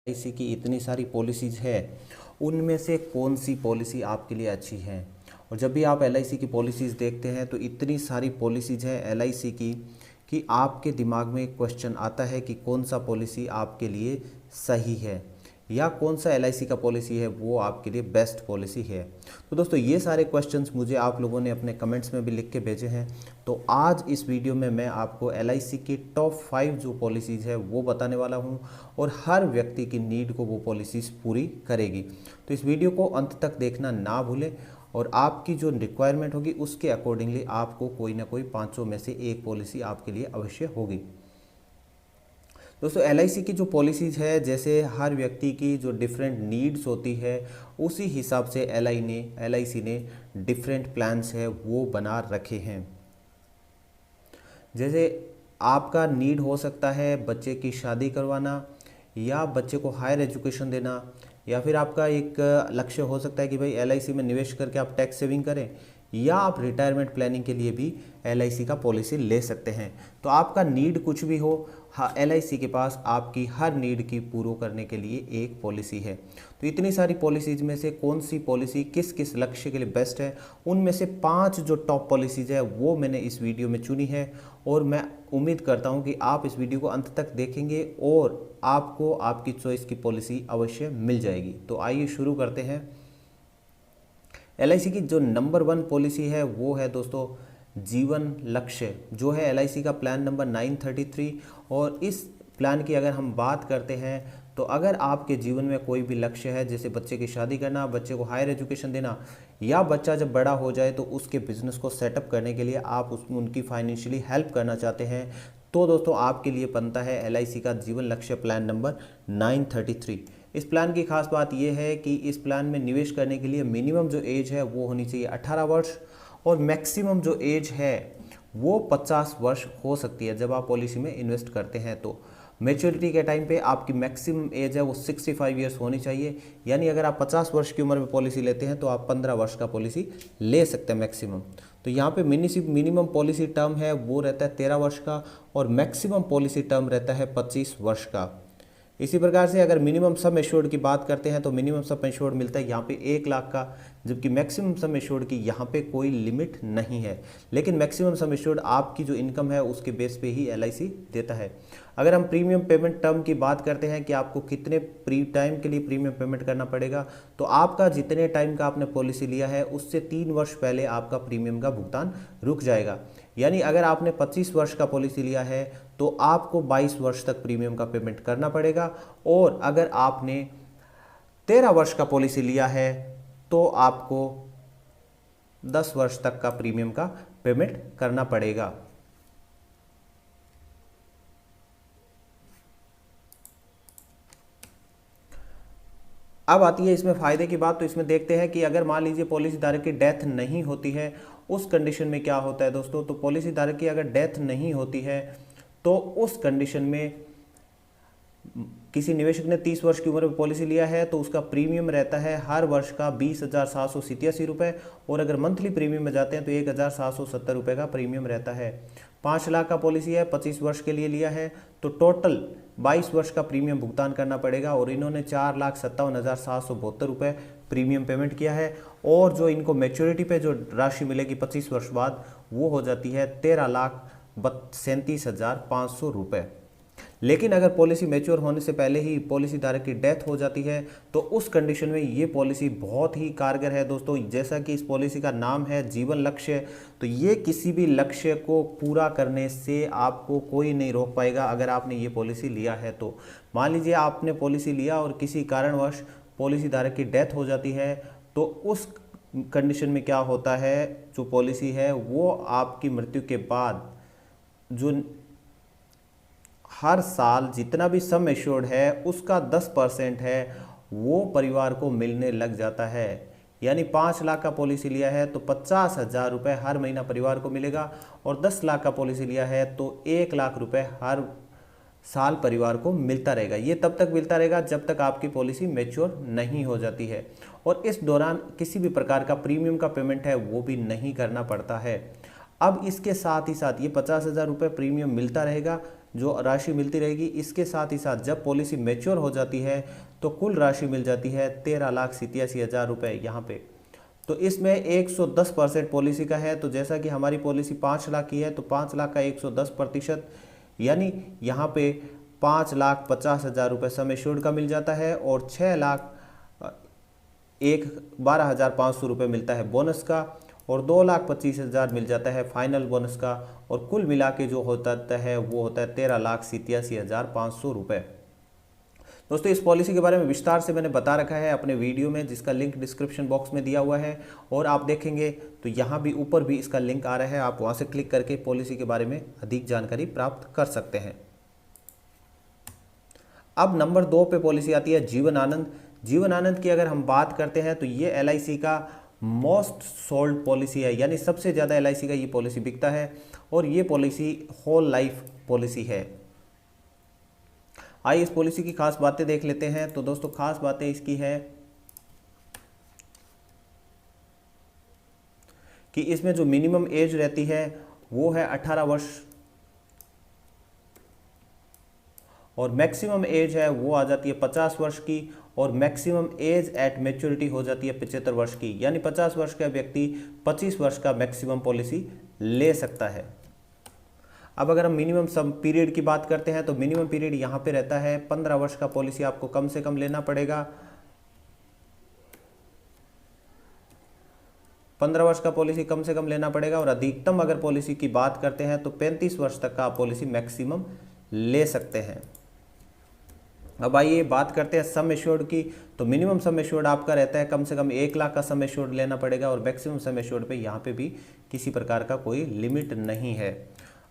LIC की इतनी सारी पॉलिसीज़ है, उनमें से कौन सी पॉलिसी आपके लिए अच्छी है। और जब भी आप एलआईसी की पॉलिसीज़ देखते हैं तो इतनी सारी पॉलिसीज़ है एलआईसी की कि आपके दिमाग में एक क्वेश्चन आता है कि कौन सा पॉलिसी आपके लिए सही है या कौन सा एलआईसी का पॉलिसी है वो आपके लिए बेस्ट पॉलिसी है। तो दोस्तों ये सारे क्वेश्चंस मुझे आप लोगों ने अपने कमेंट्स में भी लिख के भेजे हैं। तो आज इस वीडियो में मैं आपको एलआईसी की टॉप 5 जो पॉलिसीज़ है वो बताने वाला हूं और हर व्यक्ति की नीड को वो पॉलिसीज़ पूरी करेगी। तो इस वीडियो को अंत तक देखना ना भूलें और आपकी जो रिक्वायरमेंट होगी उसके अकॉर्डिंगली आपको कोई ना कोई 500 में से एक पॉलिसी आपके लिए अवश्य होगी। दोस्तों एलआईसी की जो पॉलिसीज़ है, जैसे हर व्यक्ति की जो डिफरेंट नीड्स होती है उसी हिसाब से एलआईसी ने डिफरेंट प्लान्स है वो बना रखे हैं। जैसे आपका नीड हो सकता है बच्चे की शादी करवाना या बच्चे को हायर एजुकेशन देना, या फिर आपका एक लक्ष्य हो सकता है कि भाई एलआईसी में निवेश करके आप टैक्स सेविंग करें, या आप रिटायरमेंट प्लानिंग के लिए भी एलआईसी का पॉलिसी ले सकते हैं। तो आपका नीड कुछ भी हो, हाँ एलआईसी के पास आपकी हर नीड की पूरा करने के लिए एक पॉलिसी है। तो इतनी सारी पॉलिसीज़ में से कौन सी पॉलिसी किस किस लक्ष्य के लिए बेस्ट है, उनमें से 5 जो टॉप पॉलिसीज़ है वो मैंने इस वीडियो में चुनी है। और मैं उम्मीद करता हूं कि आप इस वीडियो को अंत तक देखेंगे और आपको आपकी चॉइस की पॉलिसी अवश्य मिल जाएगी। तो आइए शुरू करते हैं। एलआईसी की जो नंबर 1 पॉलिसी है वो है दोस्तों जीवन लक्ष्य, जो है एलआईसी का प्लान नंबर 933। और इस प्लान की अगर हम बात करते हैं तो अगर आपके जीवन में कोई भी लक्ष्य है, जैसे बच्चे की शादी करना, बच्चे को हायर एजुकेशन देना, या बच्चा जब बड़ा हो जाए तो उसके बिजनेस को सेटअप करने के लिए आप उसमें उनकी फाइनेंशियली हेल्प करना चाहते हैं, तो दोस्तों आपके लिए बनता है एलआईसी का जीवन लक्ष्य प्लान नंबर 933। इस प्लान की खास बात यह है कि इस प्लान में निवेश करने के लिए मिनिमम जो एज है वो होनी चाहिए 18 वर्ष और मैक्सिमम जो एज है वो 50 वर्ष हो सकती है जब आप पॉलिसी में इन्वेस्ट करते हैं। तो मैच्योरिटी के टाइम पे आपकी मैक्सिमम एज है वो 65 ईयर्स होनी चाहिए, यानी अगर आप 50 वर्ष की उम्र में पॉलिसी लेते हैं तो आप 15 वर्ष का पॉलिसी ले सकते हैं मैक्सिमम। तो यहाँ पे मिनिमम पॉलिसी टर्म है वो रहता है 13 वर्ष का और मैक्सिमम पॉलिसी टर्म रहता है 25 वर्ष का। इसी प्रकार से अगर मिनिमम सम एश्योर्ड की बात करते हैं तो मिनिमम सम एश्योर्ड मिलता है यहाँ पे 1 लाख का, जबकि मैक्सिमम सम एश्योर्ड की यहाँ पे कोई लिमिट नहीं है। लेकिन मैक्सिमम सम एश्योर्ड आपकी जो इनकम है उसके बेस पे ही एलआईसी देता है। अगर हम प्रीमियम पेमेंट टर्म की बात करते हैं कि आपको कितने टाइम के लिए प्रीमियम पेमेंट करना पड़ेगा, तो आपका जितने टाइम का आपने पॉलिसी लिया है उससे 3 वर्ष पहले आपका प्रीमियम का भुगतान रुक जाएगा। यानी अगर आपने 25 वर्ष का पॉलिसी लिया है तो आपको 22 वर्ष तक प्रीमियम का पेमेंट करना पड़ेगा, और अगर आपने 13 वर्ष का पॉलिसी लिया है तो आपको 10 वर्ष तक का प्रीमियम का पेमेंट करना पड़ेगा। अब आती है इसमें फ़ायदे की बात। तो इसमें देखते हैं कि अगर मान लीजिए पॉलिसी धारक की डेथ नहीं होती है, उस कंडीशन में क्या होता है दोस्तों। तो पॉलिसी धारक की अगर डेथ नहीं होती है तो उस कंडीशन में किसी निवेशक ने 30 वर्ष की उम्र में पॉलिसी लिया है तो उसका प्रीमियम रहता है हर वर्ष का 20,787 रुपये, और अगर मंथली प्रीमियम में जाते हैं तो 1,770 रुपये का प्रीमियम रहता है। 5 लाख का पॉलिसी है, 25 वर्ष के लिए लिया है, तो टोटल 22 वर्ष का प्रीमियम भुगतान करना पड़ेगा, और इन्होंने 4,57,772 रुपये प्रीमियम पेमेंट किया है। और जो इनको मैच्योरिटी पे जो राशि मिलेगी 25 वर्ष बाद वो हो जाती है 13,37,500 रुपये। लेकिन अगर पॉलिसी मैच्योर होने से पहले ही पॉलिसी धारक की डेथ हो जाती है तो उस कंडीशन में ये पॉलिसी बहुत ही कारगर है दोस्तों। जैसा कि इस पॉलिसी का नाम है जीवन लक्ष्य, तो ये किसी भी लक्ष्य को पूरा करने से आपको कोई नहीं रोक पाएगा अगर आपने ये पॉलिसी लिया है तो। मान लीजिए आपने पॉलिसी लिया और किसी कारणवश पॉलिसी धारक की डेथ हो जाती है, तो उस कंडीशन में क्या होता है, जो पॉलिसी है वो आपकी मृत्यु के बाद जो हर साल जितना भी सम एश्योर्ड है उसका 10% है वो परिवार को मिलने लग जाता है। यानी 5 लाख का पॉलिसी लिया है तो 50,000 रुपये हर महीना परिवार को मिलेगा, और 10 लाख का पॉलिसी लिया है तो 1 लाख रुपये हर साल परिवार को मिलता रहेगा। ये तब तक मिलता रहेगा जब तक आपकी पॉलिसी मैच्योर नहीं हो जाती है, और इस दौरान किसी भी प्रकार का प्रीमियम का पेमेंट है वो भी नहीं करना पड़ता है। अब इसके साथ ही साथ ये 50,000 रुपये प्रीमियम मिलता रहेगा, जो राशि मिलती रहेगी। इसके साथ ही साथ जब पॉलिसी मैच्योर हो जाती है तो कुल राशि मिल जाती है 13,87,000 रुपये यहाँ पे। तो इसमें 110% पॉलिसी का है। तो जैसा कि हमारी पॉलिसी 5 लाख की है तो 5 लाख का 110%, यानी यहाँ पे 5,50,000 रुपये सम एश्योर्ड का मिल जाता है और 12,500 रुपये मिलता है बोनस का और 2,25,000 मिल जाता है फाइनल बोनस का और कुल मिला के जो होता है वो होता है 13,87,500 रुपये। दोस्तों इस पॉलिसी के बारे में विस्तार से मैंने बता रखा है अपने वीडियो में, जिसका लिंक डिस्क्रिप्शन बॉक्स में दिया हुआ है और आप देखेंगे तो यहाँ भी ऊपर भी इसका लिंक आ रहा है, आप वहाँ से क्लिक करके पॉलिसी के बारे में अधिक जानकारी प्राप्त कर सकते हैं। अब नंबर 2 पे पॉलिसी आती है जीवन आनंद। जीवन आनंद की अगर हम बात करते हैं तो ये LIC का मोस्ट सोल्ड पॉलिसी है, यानी सबसे ज़्यादा LIC का ये पॉलिसी बिकता है और ये पॉलिसी होल लाइफ पॉलिसी है। आइए इस पॉलिसी की खास बातें देख लेते हैं। तो दोस्तों खास बातें इसकी है कि इसमें जो मिनिमम एज रहती है वो है 18 वर्ष और मैक्सिमम एज है वो आ जाती है 50 वर्ष की और मैक्सिमम एज एट मैच्योरिटी हो जाती है 75 वर्ष की, यानी 50 वर्ष का व्यक्ति 25 वर्ष का मैक्सिमम पॉलिसी ले सकता है। अब अगर हम मिनिमम सम पीरियड की बात करते हैं तो मिनिमम पीरियड यहाँ पे रहता है 15 वर्ष का पॉलिसी आपको कम से कम लेना पड़ेगा। 15 वर्ष का पॉलिसी कम से कम लेना पड़ेगा और अधिकतम अगर पॉलिसी की बात करते हैं तो 35 वर्ष तक का आप पॉलिसी मैक्सिमम ले सकते हैं। अब आइए बात करते हैं सम एश्योर्ड की। तो मिनिमम सम एश्योर्ड आपका रहता है कम से कम 1 लाख का सम एश्योर्ड लेना पड़ेगा और मैक्सिमम सम एश्योर्ड पे यहाँ पे भी किसी प्रकार का कोई लिमिट नहीं है।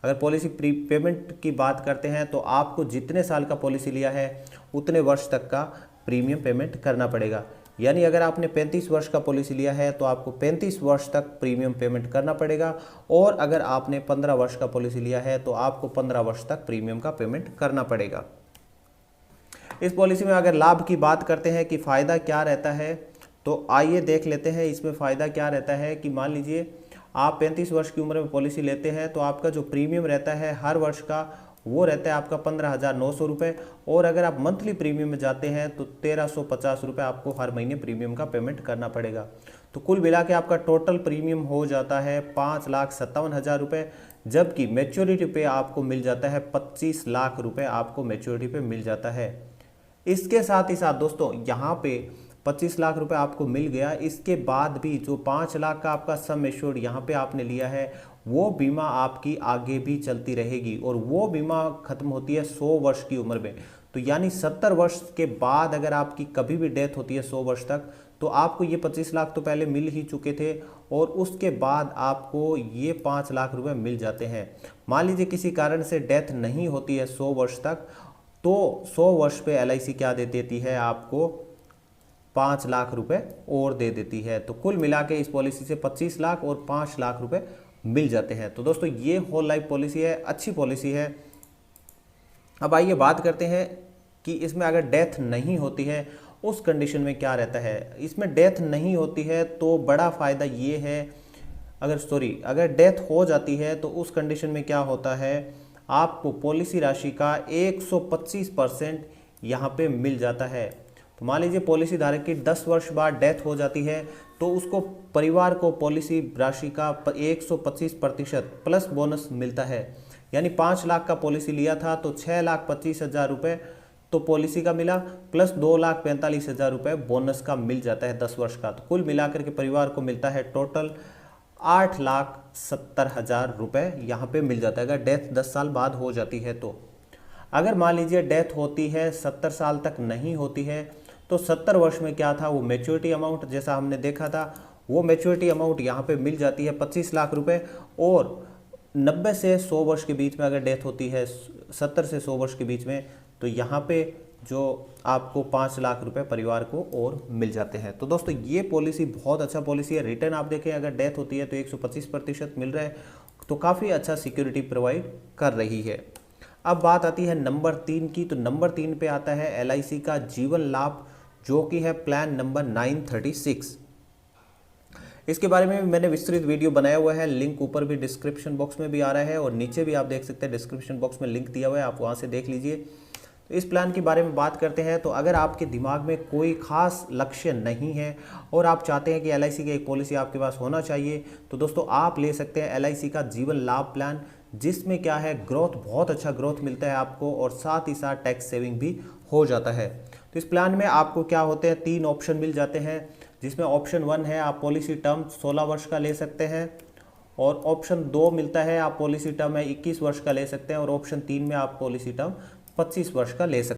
अगर पॉलिसी प्री पेमेंट की बात करते हैं तो आपको जितने साल का पॉलिसी लिया है उतने वर्ष तक का प्रीमियम पेमेंट करना पड़ेगा, यानी अगर आपने 35 वर्ष का पॉलिसी लिया है तो आपको 35 वर्ष तक प्रीमियम पेमेंट करना पड़ेगा और अगर आपने 15 वर्ष का पॉलिसी लिया है तो आपको 15 वर्ष तक प्रीमियम का पेमेंट करना पड़ेगा। इस पॉलिसी में अगर लाभ की बात करते हैं कि फ़ायदा क्या रहता है तो आइए देख लेते हैं इसमें फ़ायदा क्या रहता है। कि मान लीजिए आप 35 वर्ष की उम्र में पॉलिसी लेते हैं तो आपका जो प्रीमियम रहता है हर वर्ष का वो रहता है आपका 15,900 रुपये और अगर आप मंथली प्रीमियम में जाते हैं तो 1,350 रुपये आपको हर महीने प्रीमियम का पेमेंट करना पड़ेगा। तो कुल मिला के आपका टोटल प्रीमियम हो जाता है 5,57,000 रुपये, जबकि मैच्योरिटी पे आपको मिल जाता है 25 लाख रुपये आपको मैच्योरिटी पे मिल जाता है। इसके साथ ही साथ दोस्तों यहाँ पे 25 लाख रुपए आपको मिल गया, इसके बाद भी जो 5 लाख का आपका सम एश्योर्ड यहाँ पे आपने लिया है वो बीमा आपकी आगे भी चलती रहेगी और वो बीमा खत्म होती है 100 वर्ष की उम्र में। तो यानी 70 वर्ष के बाद अगर आपकी कभी भी डेथ होती है 100 वर्ष तक तो आपको ये 25 लाख तो पहले मिल ही चुके थे और उसके बाद आपको ये 5 लाख रुपए मिल जाते हैं। मान लीजिए किसी कारण से डेथ नहीं होती है 100 वर्ष तक तो 100 वर्ष पे LIC क्या दे देती है आपको 5 लाख रुपए और दे देती है। तो कुल मिला के इस पॉलिसी से 25 लाख और 5 लाख रुपए मिल जाते हैं। तो दोस्तों ये होल लाइफ पॉलिसी है, अच्छी पॉलिसी है। अब आइए बात करते हैं कि इसमें अगर डेथ नहीं होती है उस कंडीशन में क्या रहता है। इसमें डेथ नहीं होती है तो बड़ा फ़ायदा ये है, अगर डेथ हो जाती है तो उस कंडीशन में क्या होता है आपको पॉलिसी राशि का 125% यहाँ पे मिल जाता है। तो मान लीजिए पॉलिसी धारक की 10 वर्ष बाद डेथ हो जाती है तो उसको परिवार को पॉलिसी राशि का 125% प्लस बोनस मिलता है, यानी 5 लाख का पॉलिसी लिया था तो 6,25,000 रुपये तो पॉलिसी का मिला प्लस 2,45,000 रुपये बोनस का मिल जाता है 10 वर्ष का। तो कुल मिलाकर के परिवार को मिलता है टोटल 8,70,000 रुपये यहाँ पे मिल जाता है अगर डेथ 10 साल बाद हो जाती है। तो अगर मान लीजिए डेथ होती है 70 साल तक नहीं होती है तो 70 वर्ष में क्या था वो मैच्योरिटी अमाउंट जैसा हमने देखा था वो मैच्योरिटी अमाउंट यहाँ पे मिल जाती है 25 लाख रुपए और 90 से 100 वर्ष के बीच में अगर डेथ होती है 70 से 100 वर्ष के बीच में तो यहाँ पे जो आपको 5 लाख रुपए परिवार को और मिल जाते हैं। तो दोस्तों ये पॉलिसी बहुत अच्छा पॉलिसी है। रिटर्न आप देखें अगर डेथ होती है तो 125% मिल रहा है, तो काफ़ी अच्छा सिक्योरिटी प्रोवाइड कर रही है। अब बात आती है नंबर 3 की। तो नंबर 3 पे आता है LIC का जीवन लाभ जो कि है प्लान नंबर 936। इसके बारे में मैंने विस्तृत वीडियो बनाया हुआ है, लिंक ऊपर भी डिस्क्रिप्शन बॉक्स में भी आ रहा है और नीचे भी आप देख सकते हैं, डिस्क्रिप्शन बॉक्स में लिंक दिया हुआ है, आप वहाँ से देख लीजिए। तो इस प्लान के बारे में बात करते हैं। तो अगर आपके दिमाग में कोई खास लक्ष्य नहीं है और आप चाहते हैं कि एलआईसी की एक पॉलिसी आपके पास होना चाहिए, तो दोस्तों आप ले सकते हैं एलआईसी का जीवन लाभ प्लान, जिसमें क्या है, ग्रोथ, बहुत अच्छा ग्रोथ मिलता है आपको और साथ ही साथ टैक्स सेविंग भी हो जाता है। तो इस प्लान में आपको क्या होते हैं, 3 ऑप्शन मिल जाते हैं, जिसमें ऑप्शन 1 है आप पॉलिसी टर्म 16 वर्ष का ले सकते हैं, और ऑप्शन 2 मिलता है आप पॉलिसी टर्म है 21 वर्ष का ले सकते हैं, और ऑप्शन 3 में आप पॉलिसी टर्म 25 वर्ष का ले सकते हैं।